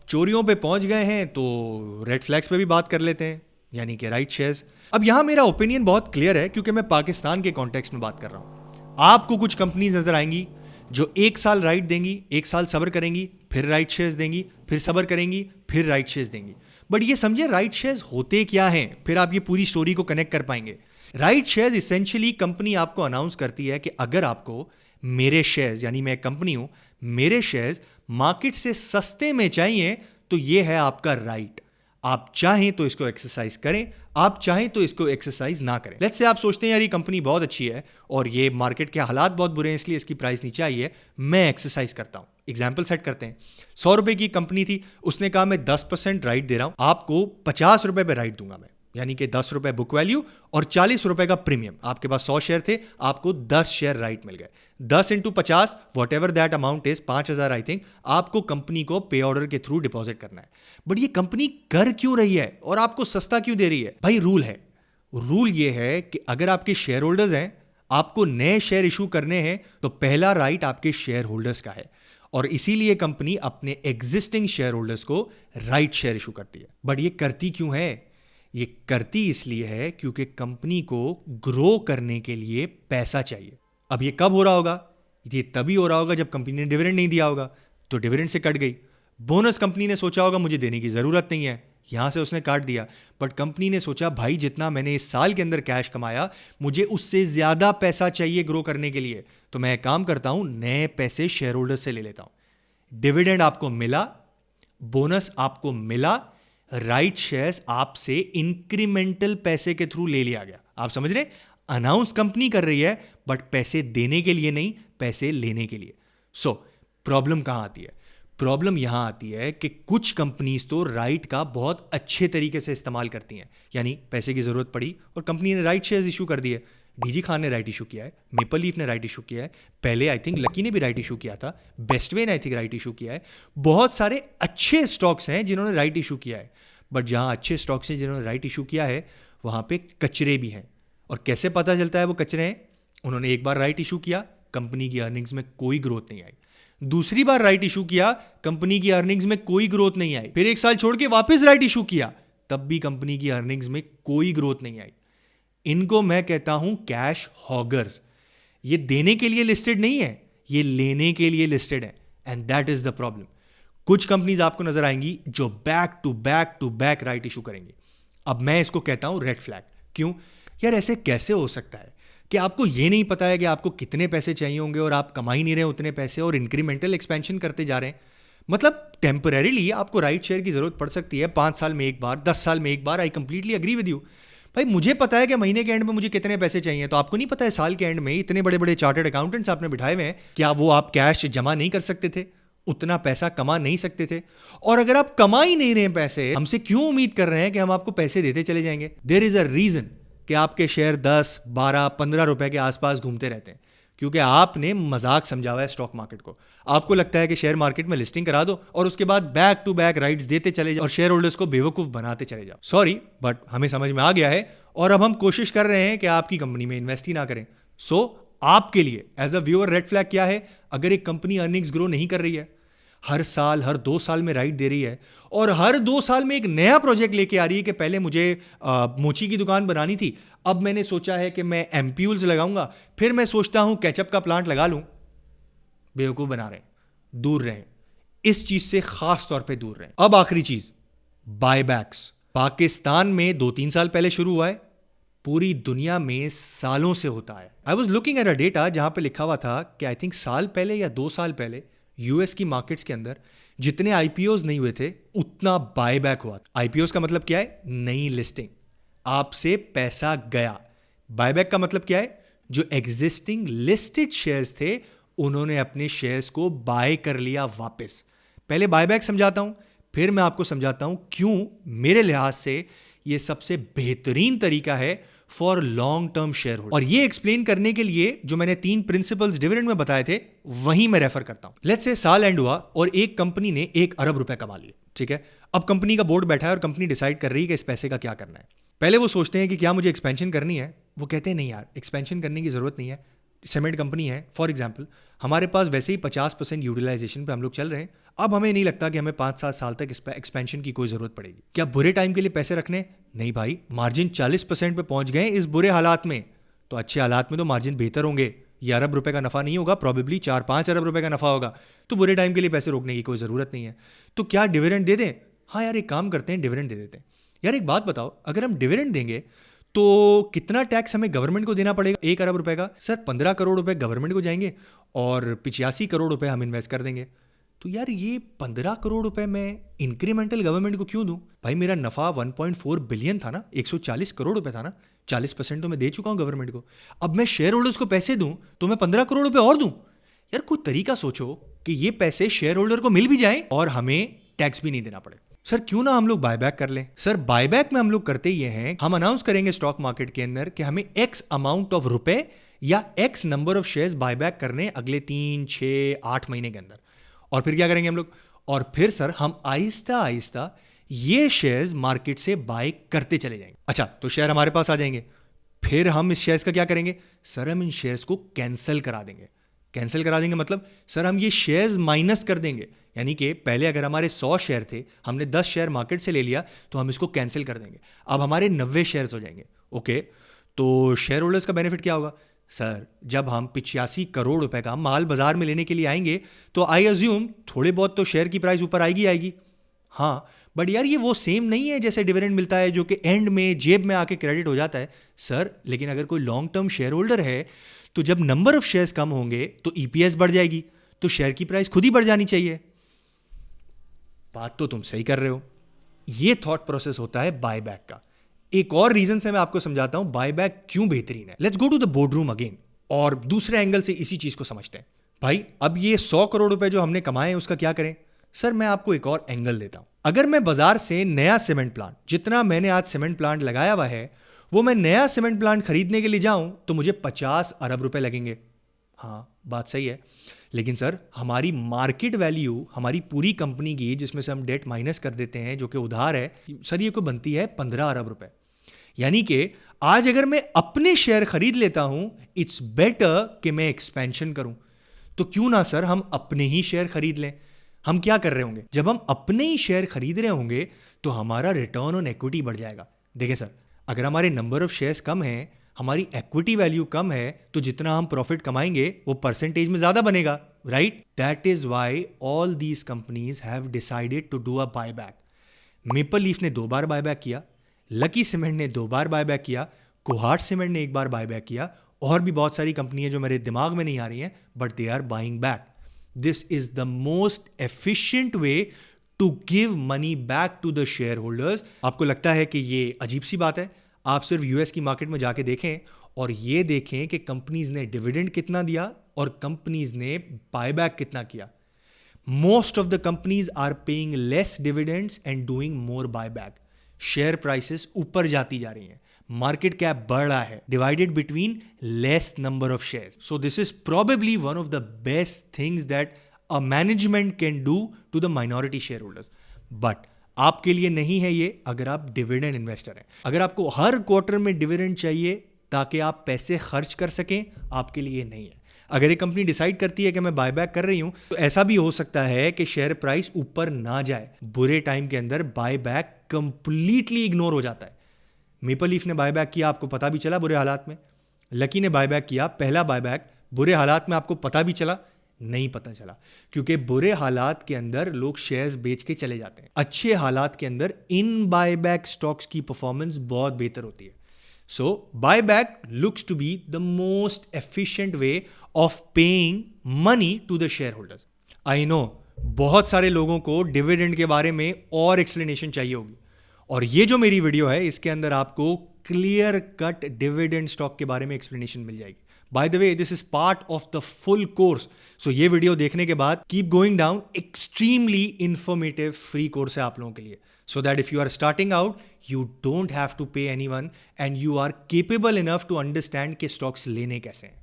चोरियों पे पहुंच गए हैं तो रेड फ्लैग्स पे भी बात कर लेते हैं, यानी कि राइट शेयर्स। अब यहां मेरा ओपिनियन बहुत क्लियर है क्योंकि मैं पाकिस्तान के कॉन्टेक्स्ट में बात कर रहा हूं। आपको कुछ कंपनीज नजर आएंगी जो 1 साल राइट देंगी, 1 साल सब्र करेंगी, फिर राइट शेयर्स देंगी, फिर सब्र करेंगी, फिर राइट शेयर्स देंगी। बट ये समझिए राइट शेयर्स होते क्या हैं, फिर आप ये पूरी स्टोरी को कनेक्ट कर पाएंगे। राइट शेयर्स इसेंशियली कंपनी आपको अनाउंस करती है कि अगर आपको मेरे शेयर्स, यानी मैं कंपनी हूं, मेरे शेयर्स मार्केट से सस्ते में चाहिए तो ये है आपका राइट। आप चाहें तो इसको एक्सरसाइज करें, आप चाहें तो इसको एक्सरसाइज ना करें। लेट्स से आप सोचते हैं यार ये कंपनी बहुत अच्छी है और ये मार्केट के हालात बहुत बुरे हैं इसलिए इसकी प्राइस नीचे आई है, मैं एक्सरसाइज करता हूं। एग्जाम्पल सेट करते हैं, 100 रुपए की कंपनी थी, उसने कहा मैं 10% राइट दे रहा हूं, आपको 50 रुपए पे राइट दूंगा मैं, यानी कि 10 रुपए बुक वैल्यू और 40 रुपए का प्रीमियम। आपके पास 100 शेयर थे, आपको 10 शेयर राइट मिल गए। 10 into 50, what ever that amount is, 5,000 I think, आपको कंपनी को पे ऑर्डर के थ्रू डिपॉजिट करना है। बट ये कंपनी कर क्यों रही है और आपको सस्ता क्यों दे रही है? भाई रूल है, रूल ये है कि अगर आपके शेयर होल्डर्स हैं, आपको नए शेयर इशू करने हैं तो पहला राइट आपके शेयर होल्डर्स का है और इसीलिए कंपनी अपने एग्जिस्टिंग शेयर होल्डर्स को राइट शेयर इशू करती है। बट ये करती क्यों है? ये करती इसलिए है क्योंकि कंपनी को ग्रो करने के लिए पैसा चाहिए। अब ये कब हो रहा होगा? ये तभी हो रहा होगा जब कंपनी ने डिविडेंड नहीं दिया होगा, तो डिविडेंड से कट गई। बोनस कंपनी ने सोचा होगा मुझे देने की जरूरत नहीं है, यहां से उसने काट दिया। बट कंपनी ने सोचा भाई जितना मैंने इस साल के अंदर कैश कमाया, मुझे उससे ज्यादा पैसा चाहिए ग्रो करने के लिए, तो मैं एक काम करता हूं, नए पैसे शेयर होल्डर से ले लेता हूं। डिविडेंड आपको मिला, बोनस आपको मिला, राइट शेयर्स आपसे इंक्रीमेंटल पैसे के थ्रू ले लिया गया। आप समझ रहे? अनाउंस कंपनी कर रही है बट पैसे देने के लिए नहीं, पैसे लेने के लिए। सो प्रॉब्लम कहां आती है? प्रॉब्लम यहां आती है कि कुछ कंपनीज तो राइट का बहुत अच्छे तरीके से इस्तेमाल करती हैं, यानी पैसे की जरूरत पड़ी और कंपनी ने राइट शेयर्स इशू कर दिए। डीजी खान ने राइट इशू किया है, मेपल लीफ ने राइट इशू किया है, पहले आई थिंक लकी ने भी राइट इशू किया था, बेस्टवे ने आई थिंक राइट इशू किया है। बहुत सारे अच्छे स्टॉक्स हैं जिन्होंने राइट इशू किया है। बट जहां अच्छे स्टॉक्स हैं जिन्होंने राइट इशू किया है, वहां पे कचरे भी हैं। और कैसे पता चलता है वो कचरे हैं? उन्होंने एक बार राइट इशू किया, कंपनी की अर्निंग्स में कोई ग्रोथ नहीं आई। दूसरी बार राइट इशू किया, कंपनी की अर्निंग्स में कोई ग्रोथ नहीं आई। फिर 1 साल छोड़ के वापस राइट इशू किया, तब भी कंपनी की अर्निंग्स में कोई ग्रोथ नहीं आई। इनको मैं कहता हूं कैश हॉगर्स। ये देने के लिए लिस्टेड नहीं है, ये लेने के लिए लिस्टेड है, and that is the problem. कुछ कंपनीज आपको नजर आएंगी जो back to back to back right issue करेंगी। अब मैं इसको कहता हूं रेड फ्लैग। क्यों यार? ऐसे कैसे हो सकता है कि आपको ये नहीं पता है कि आपको कितने पैसे चाहिए होंगे और आप कमा ही नहीं रहे उतने पैसे और इंक्रीमेंटल एक्सपेंशन करते जा रहे हैं। मतलब टेम्परेरीली आपको राइट शेयर की जरूरत पड़ सकती है, 5 साल में एक बार, 10 साल में एक बार। I completely agree with you. भाई मुझे पता है कि महीने के एंड में मुझे कितने पैसे चाहिए, तो आपको नहीं पता है साल के एंड में इतने बड़े बड़े चार्टर्ड अकाउंटेंट्स आपने बिठाए हुए हैं, क्या वो आप कैश जमा नहीं कर सकते थे? उतना पैसा कमा नहीं सकते थे? और अगर आप कमा ही नहीं रहे पैसे, हमसे क्यों उम्मीद कर रहे हैं कि हम आपको पैसे देते चले जाएंगे? देयर इज अ रीजन कि आपके शेयर 10, 12, 15 रुपए के आसपास घूमते रहते हैं, क्योंकि आपने मजाक समझा हुआ है स्टॉक मार्केट को। आपको लगता है कि शेयर मार्केट में लिस्टिंग करा दो और उसके बाद बैक टू बैक राइट्स देते चले जाओ और शेयर होल्डर्स को बेवकूफ बनाते चले जाओ। सॉरी बट हमें समझ में आ गया है और अब हम कोशिश कर रहे हैं कि आपकी कंपनी में इन्वेस्ट ही ना करें। सो आपके लिए as a viewer red flag क्या है? अगर एक कंपनी अर्निंग्स ग्रो नहीं कर रही है, हर साल हर 2 साल में राइट दे रही है और हर 2 साल में एक नया प्रोजेक्ट लेके आ रही है कि पहले मुझे मोची की दुकान बनानी थी, अब मैंने सोचा है कि मैं एम्प्यूल्स लगाऊंगा, फिर मैं सोचता हूं केचप का प्लांट लगा लूं। बेवकूफ बना रहे हैं। दूर रहें, इस चीज से खास तौर पे दूर रहें। अब आखिरी चीज, बायबैक्स। पाकिस्तान में 2-3 साल पहले शुरू हुआ है, पूरी दुनिया में सालों से होता है। I was looking at a data जहां पे लिखा हुआ था कि आई थिंक साल पहले या 2 साल पहले यूएस की मार्केट्स के अंदर जितने आईपीओज नहीं हुए थे उतना बायबैक हुआ। आईपीओज का मतलब क्या है? नई लिस्टिंग, आपसे पैसा गया। बायबैक का मतलब क्या है? जो एग्जिस्टिंग लिस्टेड शेयर्स थे उन्होंने अपने शेयर्स को बाय कर लिया वापस। पहले बायबैक समझाता हूं, फिर मैं आपको समझाता हूं क्यों मेरे लिहाज से यह सबसे बेहतरीन तरीका है for long term share holder. और ये एक्सप्लेन करने के लिए जो मैंने 3 प्रिंसिपल्स डिविडेंड में बताए थे वहीं मैं रेफर करता हूं। लेट्स से साल एंड हुआ और एक कंपनी ने 1 अरब रुपए कमा लिए, ठीक है। अब कंपनी का बोर्ड बैठा है और कंपनी डिसाइड कर रही है कि इस पैसे का क्या करना है। पहले वो सोचते हैं कि क्या मुझे एक्सपेंशन करनी है। वो कहते हैं नहीं यार, एक्सपेंशन करने की जरूरत नहीं है। सीमेंट कंपनी है फॉर एग्जाम्पल, हमारे पास वैसे ही 50% यूटिलाइजेशन पे हम लोग चल रहे हैं, अब हमें नहीं लगता कि हमें 5-7 साल तक एक्सपेंशन की कोई ज़रूरत पड़ेगी। क्या बुरे टाइम के लिए पैसे रखने? नहीं भाई, मार्जिन 40% पे पहुंच गए इस बुरे हालात में, तो अच्छे हालात में तो मार्जिन बेहतर होंगे। ये अरब रुपए का नफा नहीं होगा, प्रॉबेबली 4-5 अरब रुपए का नफा होगा। तो बुरे टाइम के लिए पैसे रोकने की कोई ज़रूरत नहीं है। तो क्या डिविडेंड दे दें? हाँ यार, एक काम करते हैं, डिविडेंड दे देते हैं। यार एक बात बताओ, अगर हम डिविडेंड देंगे तो कितना टैक्स हमें गवर्नमेंट को देना पड़ेगा 1 अरब रुपए का? सर 15 करोड़ रुपए गवर्नमेंट को जाएंगे और 85 करोड़ रुपए हम इन्वेस्ट कर देंगे। तो यार ये 15 करोड़ रुपए मैं इंक्रीमेंटल गवर्नमेंट को क्यों दूं? भाई मेरा नफा 1.4 बिलियन था ना, 140 करोड़ रुपए था ना, 40% तो मैं दे चुका हूं गवर्नमेंट को। अब मैं शेयर होल्डर्स को पैसे दूं तो मैं 15 करोड़ रुपए और दूं? यार कोई तरीका सोचो कि ये पैसे शेयर होल्डर को मिल भी जाए और हमें टैक्स भी नहीं देना पड़े। सर क्यों ना हम लोग बायबैक कर लें? सर बायबैक में हम लोग करते ये हैं, हम अनाउंस करेंगे स्टॉक मार्केट के अंदर कि हमें एक्स अमाउंट ऑफ रुपए या x number of shares buyback करने अगले 3, 6, 8 महीने के अंदर। और फिर क्या करेंगे हम लोग? और फिर सर हम आहिस्ता आहिस्ता ये शेयर्स मार्केट से बाय करते चले जाएंगे। अच्छा, तो शेयर हमारे पास आ जाएंगे, फिर हम इस शेयर्स का क्या करेंगे? सर हम इन शेयर्स को कैंसिल करा देंगे। कैंसिल करा देंगे मतलब सर हम ये शेयर्स माइनस कर देंगे, यानी कि पहले अगर हमारे 100 शेयर थे, हमने 10 शेयर मार्केट से ले लिया, तो हम इसको कैंसिल कर देंगे, अब हमारे 90 शेयर्स हो जाएंगे। ओके, तो शेयर होल्डर्स का बेनिफिट क्या होगा? सर जब हम 85 करोड़ रुपए का माल बाजार में लेने के लिए आएंगे तो आई अज्यूम थोड़े बहुत तो शेयर की प्राइस ऊपर आएगी। हाँ, बट यार ये वो सेम नहीं है जैसे डिविडेंड मिलता है जो कि एंड में जेब में आके क्रेडिट हो जाता है। सर लेकिन अगर कोई लॉन्ग टर्म शेयर होल्डर है तो जब नंबर ऑफ शेयर्स कम होंगे तो ईपीएस बढ़ जाएगी, तो शेयर की प्राइस खुद ही बढ़ जानी चाहिए। बात तो तुम सही कर रहे हो। ये थॉट प्रोसेस होता है बायबैक का। एक और रीजन से मैं आपको समझाता हूं बायबैक क्यों बेहतरीन है। Let's go to the board room again और दूसरे एंगल से इसी चीज को समझते हैं। भाई अब ये 100 करोड़ रुपए जो हमने कमाए हैं उसका क्या करें? सर मैं आपको एक और एंगल देता हूं। अगर मैं बाजार से नया सीमेंट प्लांट, जितना मैंने आज सीमेंट प्लांट लगाया हुआ है, वो मैं नया सीमेंट प्लांट खरीदने के लिए जाऊं तो मुझे 50 अरब रुपए लगेंगे। हाँ बात सही है, लेकिन सर हमारी मार्केट वैल्यू हमारी पूरी कंपनी की, जिसमें से हम डेट माइनस कर देते हैं जो कि उधार है, सर ये को बनती है 15 अरब रुपए। यानी कि आज अगर मैं अपने शेयर खरीद लेता हूं, इट्स बेटर कि मैं एक्सपेंशन करूं। तो क्यों ना सर हम अपने ही शेयर खरीद लें। हम क्या कर रहे होंगे? जब हम अपने ही शेयर खरीद रहे होंगे तो हमारा रिटर्न ऑन इक्विटी बढ़ जाएगा। देखिए सर, अगर हमारे नंबर ऑफ शेयर्स कम है, हमारी इक्विटी वैल्यू कम है, तो जितना हम प्रॉफिट कमाएंगे वो परसेंटेज में ज्यादा बनेगा, right? That is why all these companies have decided to do a buyback. Maple Leaf ने 2 बार बायबैक किया, लकी सीमेंट ने 2 बार बायबैक किया, कोहार्ट सीमेंट ने 1 बार बायबैक किया, और भी बहुत सारी कंपनियां जो मेरे दिमाग में नहीं आ रही हैं, but they are buying back. This is the most efficient way to give money back to the share holders. आपको लगता है कि ये अजीब सी बात है? आप सिर्फ यूएस की मार्केट में जाके देखें और ये देखें कि कंपनीज ने डिविडेंड कितना दिया और कंपनीज ने बायबैक कितना किया। Most of the companies are paying less dividends and doing more buyback. Share prices ऊपर जाती जा रही हैं, मार्केट कैप बढ़ रहा है, divided between less number of shares. So this is probably one of the best things that a management can do to the minority share holders. But आपके लिए नहीं है ये अगर आप डिविडेंड इन्वेस्टर हैं। अगर आपको हर क्वार्टर में डिविडेंड चाहिए ताकि आप पैसे खर्च कर सकें, आपके लिए नहीं है। अगर एक कंपनी डिसाइड करती है कि मैं बायबैक कर रही हूं, तो ऐसा भी हो सकता है कि शेयर प्राइस ऊपर ना जाए। बुरे टाइम के अंदर बायबैक कंप्लीटली इग्नोर हो जाता है। मेपल लीफ ने बायबैक किया, आपको पता भी चला बुरे हालात में। लकी ने बायबैक किया, पहला बायबैक, बुरे हालात में आपको पता भी चला? नहीं पता चला, क्योंकि बुरे हालात के अंदर लोग शेयर्स बेच के चले जाते हैं। अच्छे हालात के अंदर इन बायबैक स्टॉक्स की परफॉर्मेंस बहुत बेहतर होती है। So buyback looks to be the most efficient way of paying money to the share holders. I know बहुत सारे लोगों को डिविडेंड के बारे में और एक्सप्लेनेशन चाहिए होगी, और ये जो मेरी वीडियो है इसके अंदर आपको क्लियर कट डिविडेंड स्टॉक के बारे में एक्सप्लेनेशन मिल जाएगी। By the way, this is part of the full course. So ये वीडियो देखने के बाद keep going down, extremely informative free course है आप लोगों के लिए, so that if you are starting out, you don't have to pay anyone and you are capable enough to understand कि stocks लेने कैसे हैं।